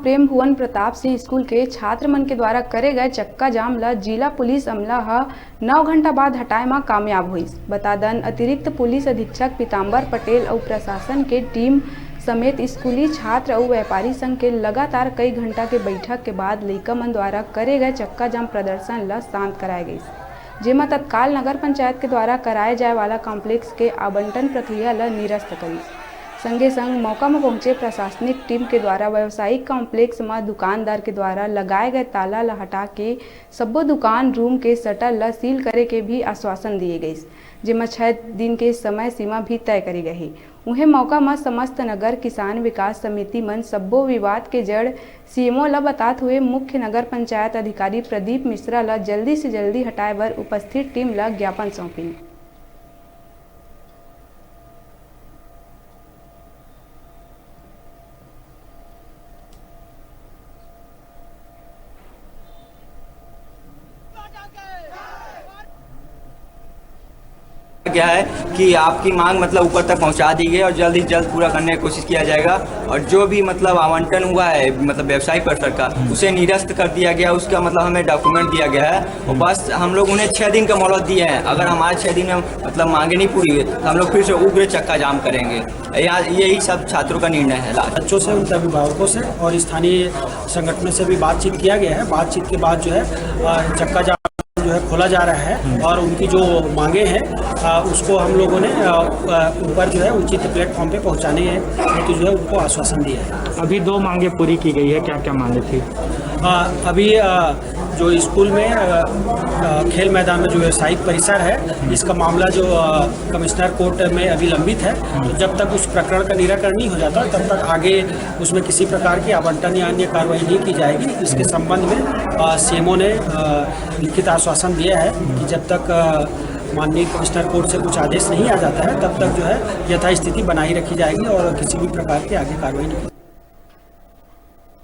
प्रेम भुवन Pratap Singh school के छात्र मन के द्वारा करे गए चक्का जाम ला जिला पुलिस अमला 9 घंटा बाद हटाए में कामयाब हुई। बता दन अतिरिक्त पुलिस अधीक्षक पीताम्बर पटेल और प्रशासन के टीम समेत स्कूली छात्र और व्यापारी संघ के लगातार कई घंटा के बैठक के बाद लइका मन द्वारा करे गए चक्का जाम प्रदर्शन ला शांत कराए गई, जेमा तत्काल नगर पंचायत के द्वारा कराए जाए वाला कॉम्प्लेक्स के आवंटन प्रक्रिया ला निरस्त करी। संगे संग मौका में पहुंचे प्रशासनिक टीम के द्वारा व्यावसायिक कॉम्प्लेक्स में दुकानदार के द्वारा लगाए गए ताला ला हटा के सब्बो दुकान रूम के शटर ला सील करे के भी आश्वासन दिए गए, जेमा 6 दिन के समय सीमा भी तय करी गई। उन्हें मौका में समस्त नगर किसान विकास समिति मन सब्बो विवाद के जड़ सीएमओ ला बताते हुए मुख्य नगर पंचायत अधिकारी प्रदीप मिश्रा ला जल्दी से जल्दी हटाए बर उपस्थित टीम ला ज्ञापन सौंपी। क्या है कि आपकी मांग मतलब ऊपर तक पहुंचा दी गई और जल्द ही जल्द पूरा करने की कोशिश किया जाएगा, और जो भी मतलब आवंटन हुआ है मतलब व्यवसायिक परिसर का उसे निरस्त कर दिया गया, उसका मतलब हमें डॉक्यूमेंट दिया गया है और बस हम लोग उन्हें 6 दिन का मोहलत दिए हैं। अगर हमारे 6 दिन में मतलब मांगे नहीं पूरी हुई तो हम लोग फिर से उग्र चक्का जाम करेंगे। यहाँ यही सब छात्रों का निर्णय है। बच्चों से, उनके अभिभावकों से और स्थानीय संगठनों से भी बातचीत किया गया है। बातचीत के बाद जो है चक्का जाम जो है खोला जा रहा है और उनकी जो मांगे हैं उसको हम लोगों ने ऊपर जो है उचित प्लेटफॉर्म पे पहुंचाने हैं तो जो है उनको आश्वासन दिया है। अभी 2 मांगे पूरी की गई है, क्या क्या मांगे थी? अभी जो स्कूल में खेल मैदान में जो व्यावसायिक परिसर है इसका मामला जो कमिश्नर कोर्ट में अभी लंबित है, तो जब तक उस प्रकरण का निराकरण नहीं हो जाता तब तक आगे उसमें किसी प्रकार की आवंटन या अन्य कार्रवाई नहीं की जाएगी। इसके संबंध में सीएमओ ने लिखित आश्वासन दिया है कि जब तक माननीय कमिश्नर कोर्ट से कुछ आदेश नहीं आ जाता है तब तक जो है यथास्थिति बनाई रखी जाएगी और किसी भी प्रकार की आगे कार्रवाई नहीं